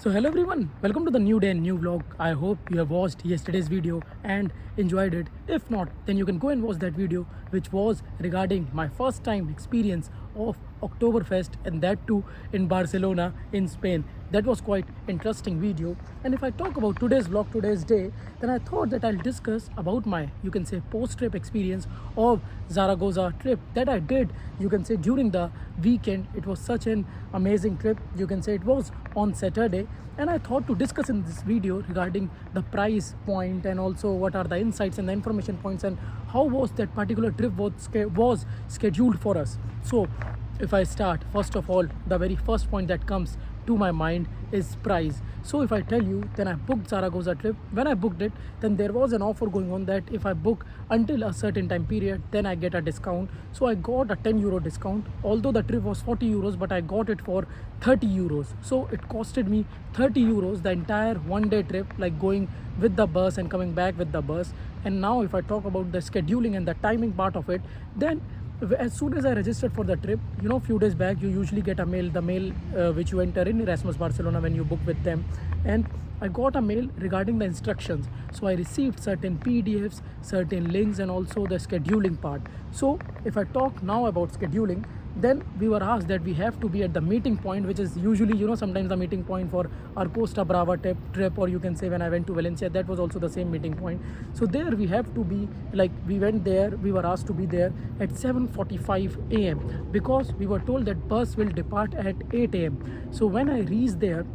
So hello everyone, welcome to the new day and new vlog. I hope you have watched yesterday's video and enjoyed it. If not, then you can go and watch that video which was regarding my first time experience of Oktoberfest, and that too in Barcelona in Spain. That was quite interesting video. And if I talk about today's vlog, today's day, then I thought that I'll discuss about my, you can say, post-trip experience of Zaragoza trip that I did, you can say, during the weekend. It was such an amazing trip. You can say it was on Saturday, and I thought to discuss in this video regarding the price point and also what are the insights and the information points and how was that particular trip was scheduled for us. So if I start, first of all, the very first point that comes to my mind is price. So if I tell you, then I booked Zaragoza trip. When I booked it, then there was an offer going on that if I book until a certain time period, then I get a discount. So I got a 10 euro discount. Although the trip was 40 euros, but I got it for 30 euros. So it costed me 30 euros the entire one day trip, like going with the bus and coming back with the bus. And now if I talk about the scheduling and the timing part of it, then as soon as I registered for the trip, few days back, you usually get a mail, the mail which you enter in Erasmus Barcelona when you book with them. And I got a mail regarding the instructions. So I received certain PDFs, certain links, and also the scheduling part. So if I talk now about scheduling, then we were asked that we have to be at the meeting point, which is usually, sometimes the meeting point for our Costa Brava trip, or you can say when I went to Valencia, that was also the same meeting point. So there we have to be, like we went there, we were asked to be there at 7:45 a.m. because we were told that bus will depart at 8 a.m. So when I reached there,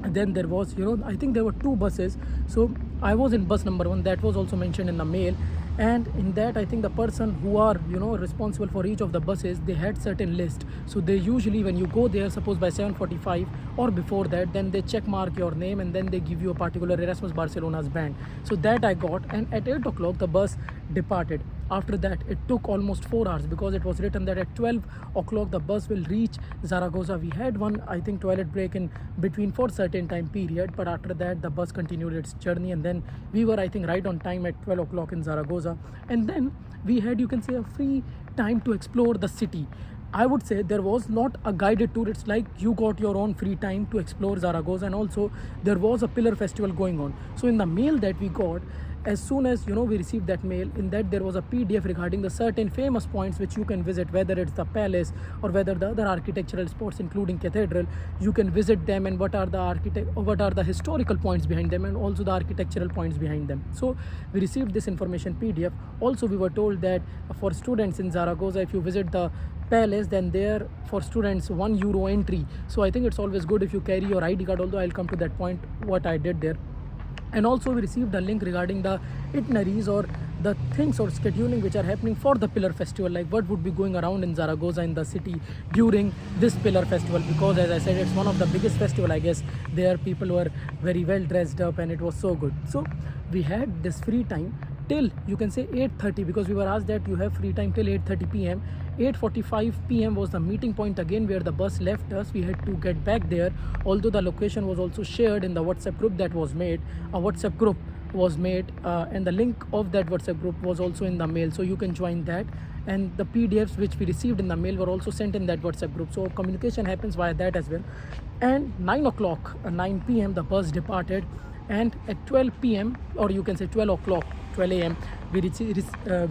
then there was, I think there were two buses. So I was in bus number 1, that was also mentioned in the mail. And in that, I think the person who are responsible for each of the buses, they had certain list. So they usually, when you go there, suppose by 7:45 or before that, then they check mark your name and then they give you a particular Erasmus Barcelona's band. So that I got, and at 8 o'clock the bus departed. After that, it took almost 4 hours because it was written that at 12 o'clock the bus will reach Zaragoza. We had one, I think, toilet break in between for certain time period, but after that the bus continued its journey, and then we were, I think, right on time at 12 o'clock in Zaragoza. And then we had, you can say, a free time to explore the city. I would say there was not a guided tour. It's like you got your own free time to explore Zaragoza, and also there was a pillar festival going on. So in the mail that we got, as soon as we received that mail, in that there was a PDF regarding the certain famous points which you can visit, whether it's the palace or whether the other architectural spots including cathedral. You can visit them, and what are the historical points behind them, and also the architectural points behind them. So we received this information PDF. Also we were told that for students in Zaragoza, if you visit the palace, then there for students 1 euro entry. So I think it's always good if you carry your ID card, although I'll come to that point what I did there. And also we received a link regarding the itineraries or the things or scheduling which are happening for the pillar festival, like what would be going around in Zaragoza in the city during this pillar festival, because as I said, it's one of the biggest festival. I guess there people were very well dressed up and it was so good. So we had this free time till, you can say, 8:30, because we were asked that you have free time till 8:30 p.m. 8:45 p.m. was the meeting point again where the bus left us. We had to get back there, although the location was also shared in the WhatsApp group that was made. A WhatsApp group was made, and the link of that WhatsApp group was also in the mail, so you can join that. And the PDFs which we received in the mail were also sent in that WhatsApp group, so communication happens via that as well. And 9 o'clock, 9 p.m. the bus departed, and at 12 p.m. or you can say 12 o'clock, 12 a.m. we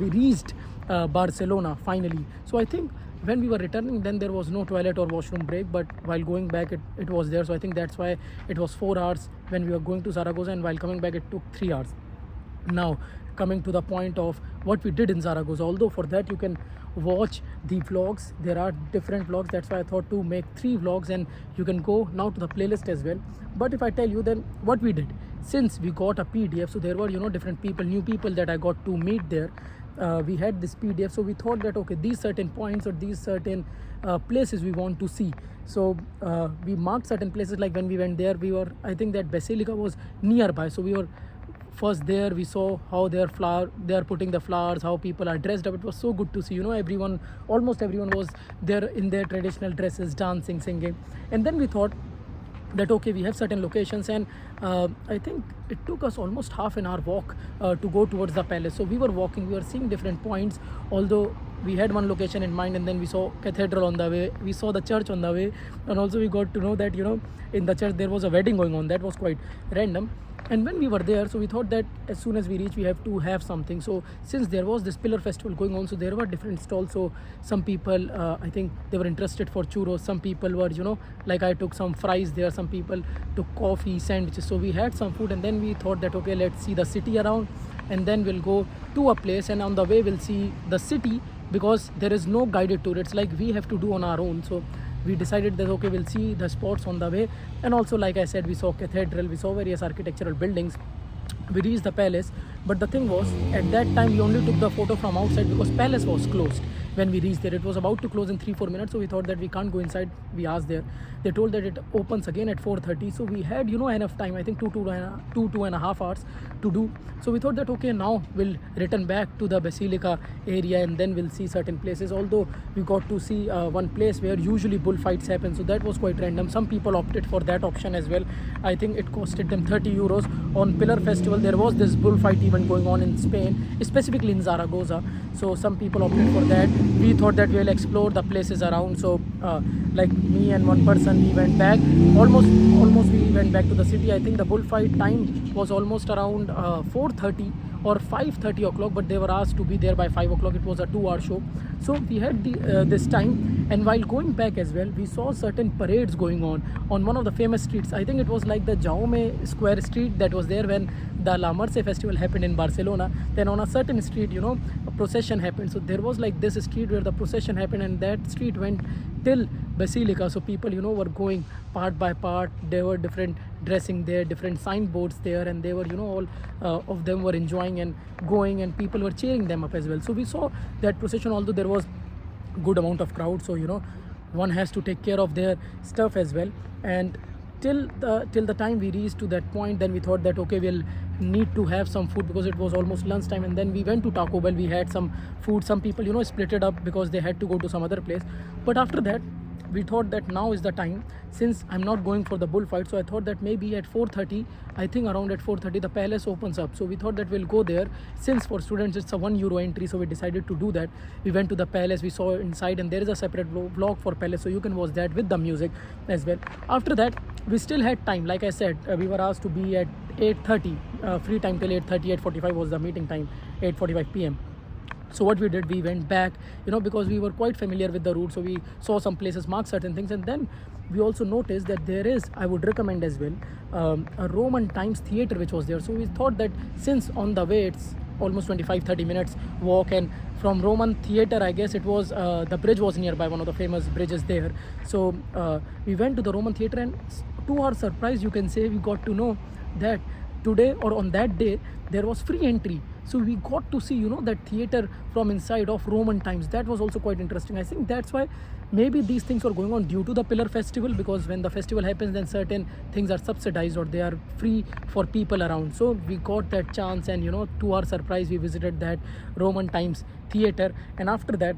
reached Barcelona finally. So I think when we were returning, then there was no toilet or washroom break, but while going back it was there. So I think that's why it was 4 hours when we were going to Zaragoza, and while coming back it took 3 hours. Now coming to the point of what we did in Zaragoza, although for that you can watch the vlogs, there are different vlogs, that's why I thought to make 3 vlogs, and you can go now to the playlist as well. But if I tell you then what we did, since we got a PDF, so there were different people, new people that I got to meet there. We had this PDF, so we thought that okay, these certain points or these certain places we want to see. So we marked certain places, like when we went there, I think that Basilica was nearby, so we were first there. We saw how they are putting the flowers, how people are dressed up. It was so good to see, almost everyone was there in their traditional dresses, dancing, singing. And then we thought that okay, we have certain locations, and I think it took us almost half an hour walk to go towards the palace. So we were walking, we were seeing different points, although we had one location in mind, and then we saw cathedral on the way, we saw the church on the way, and also we got to know that in the church there was a wedding going on. That was quite random. And when we were there, so we thought that as soon as we reach, we have to have something. So since there was this pillar festival going on, so there were different stalls. So some people, I think they were interested for churros, some people were, like I took some fries there, some people took coffee, sandwiches. So we had some food, and then we thought that okay, let's see the city around, and then we'll go to a place, and on the way we'll see the city, because there is no guided tour. It's like we have to do on our own. So we decided that okay, we'll see the spots on the way. And also, like I said, we saw cathedral, we saw various architectural buildings, we reached the palace. But the thing was, at that time we only took the photo from outside, because palace was closed when we reached there. It was about to close in 3-4 minutes, so we thought that we can't go inside. We asked there, they told that it opens again at 4:30. So we had enough time, I think 2.5 hours to do. So we thought that okay, now we'll return back to the basilica area, and then we'll see certain places. Although we got to see one place where usually bullfights happen, so that was quite random. Some people opted for that option as well. I think it costed them 30 euros. On Pillar Festival there was this bullfight event going on in Spain, specifically in Zaragoza. So some people opted for that. We thought that we'll explore the places around. So like me and one person, we went back, almost we went back to the city. I think the bullfight time was almost around 4:30 or 5:30 o'clock, but they were asked to be there by 5 o'clock. It was a 2-hour show. So we had this time, and while going back as well, we saw certain parades going on one of the famous streets. I think it was like the Jaume Square street that was there when the La Mercè festival happened in Barcelona. Then on a certain street, a procession happened. So there was like this street where the procession happened, and that street went till Basilica. So people, were going part by part. There were different dressing there, different signboards there, and they were, all of them were enjoying and going, and people were cheering them up as well. So we saw that procession, although there was good amount of crowd. So one has to take care of their stuff as well. And till the time we reached to that point, then we thought that okay, we'll need to have some food, because it was almost lunchtime. And then we went to Taco Bell. We had some food. Some people split it up because they had to go to some other place. But after that, we thought that now is the time, since I'm not going for the bullfight. So I thought that maybe at 4:30, I think around at 4:30 the palace opens up. So we thought that we'll go there, since for students it's a €1 entry. So we decided to do that. We went to the palace, we saw inside, and there is a separate vlog for palace, so you can watch that with the music as well. After that, we still had time. Like I said, we were asked to be at 8:30, free time till 8:30. 8:45 was the meeting time, 8:45 p.m. So what we did, we went back, because we were quite familiar with the route. So we saw some places, marked certain things, and then we also noticed that there is, I would recommend as well, a Roman times theater which was there. So we thought that since on the way it's almost 25-30 minutes walk, and from Roman theater, I guess it was the bridge was nearby, one of the famous bridges there. So we went to the Roman theater, and to our surprise, you can say, we got to know that today, or on that day, there was free entry. So we got to see that theater from inside of Roman times. That was also quite interesting. I think that's why maybe these things were going on due to the Pillar Festival, because when the festival happens, then certain things are subsidized or they are free for people around. So we got that chance, and to our surprise, we visited that Roman times theater. And after that,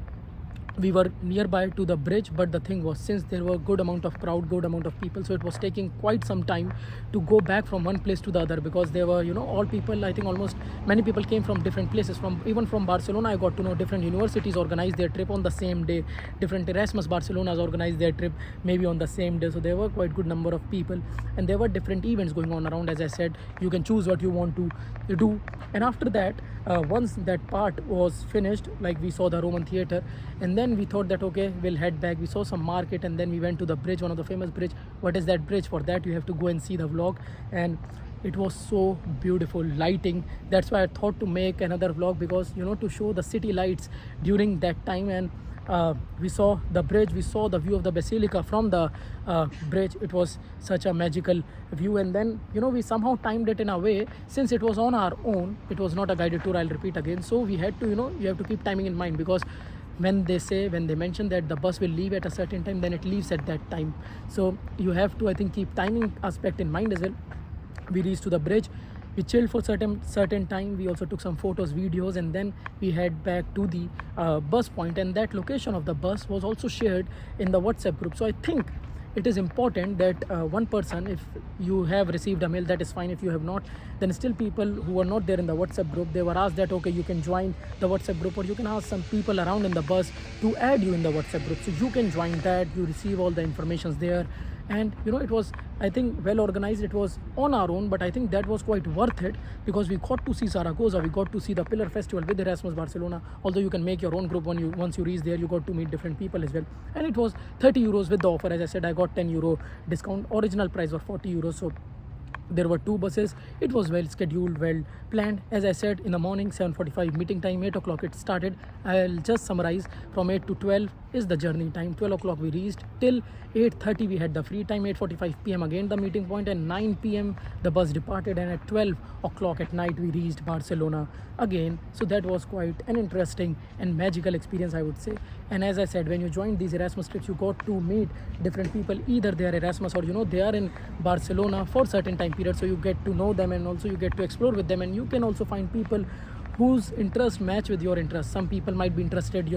we were nearby to the bridge. But the thing was, since there were good amount of crowd, good amount of people, so it was taking quite some time to go back from one place to the other, because there were all people, I think almost many people came from different places, even from Barcelona. I got to know different universities organized their trip on the same day. Different Erasmus Barcelona's organized their trip maybe on the same day. So there were quite good number of people, and there were different events going on around. As I said, you can choose what you want to do. And after that, once that part was finished, like we saw the Roman theater, and then we thought that okay, we'll head back. We saw some market, and then we went to the bridge, one of the famous bridge. What is that bridge? For that, you have to go and see the vlog. And it was so beautiful, lighting. That's why I thought to make another vlog, because to show the city lights during that time. And we saw the bridge, we saw the view of the basilica from the bridge. It was such a magical view. And then we somehow timed it in a way, since it was on our own, it was not a guided tour, I'll repeat again. So we had to you have to keep timing in mind, because when they mention that the bus will leave at a certain time, then it leaves at that time. So you have to, I think, keep timing aspect in mind as well. We reached to the bridge, we chilled for certain time. We also took some photos, videos, and then we head back to the bus point. And that location of the bus was also shared in the WhatsApp group. So I think it is important that one person, if you have received a mail, that is fine. If you have not, then still people who are not there in the WhatsApp group, they were asked that okay, you can join the WhatsApp group, or you can ask some people around in the bus to add you in the WhatsApp group, so you can join that. You receive all the informations there. And it was, I think, well organized. It was on our own, but I think that was quite worth it, because we got to see Zaragoza, we got to see the Pillar Festival with Erasmus Barcelona. Although you can make your own group once you reach there, you got to meet different people as well. And it was 30 euros with the offer. As I said, I got 10 euro discount. Original price was 40 euros. So there were 2 buses. It was well scheduled, well planned. As I said, in the morning 7:45 meeting time, 8 o'clock it started. I'll just summarize. From 8 to 12 is the journey time. 12 o'clock we reached. Till 8:30 we had the free time. 8:45 p.m. again the meeting point, and 9 p.m. the bus departed, and at 12 o'clock at night we reached Barcelona again. So that was quite an interesting and magical experience, I would say. And as I said, when you join these Erasmus trips, you got to meet different people. Either they are Erasmus, or they are in Barcelona for certain time period, so you get to know them, and also you get to explore with them. And you can also find people whose interest match with your interest. Some people might be interested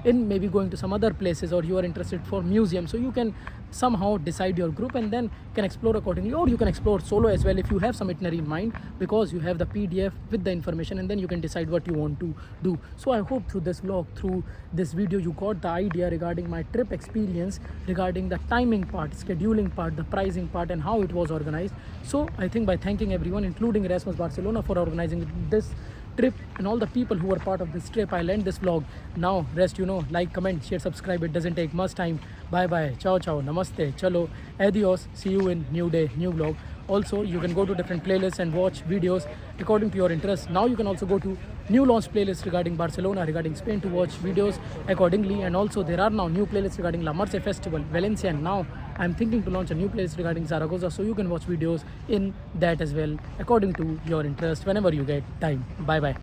in maybe going to some other places, or you are interested for museum, so you can somehow decide your group and then can explore accordingly. Or you can explore solo as well if you have some itinerary in mind, because you have the PDF with the information, and then you can decide what you want to do. So I hope through this vlog, through this video, you got the idea regarding my trip experience, regarding the timing part, scheduling part, the pricing part, and how it was organized. So I think by thanking everyone, including Erasmus Barcelona, for organizing this trip, and all the people who were part of this trip, I'll end this vlog now. Rest, like, comment, share, subscribe. It doesn't take much time. Bye bye, ciao ciao, namaste, chalo, adios. See you in new day, new vlog. Also, you can go to different playlists and watch videos according to your interest. Now you can also go to new launch playlists regarding Barcelona, regarding Spain, to watch videos accordingly. And also there are now new playlists regarding La Merce Festival, Valencia, and now I'm thinking to launch a new playlist regarding Zaragoza, so you can watch videos in that as well according to your interest whenever you get time. Bye bye.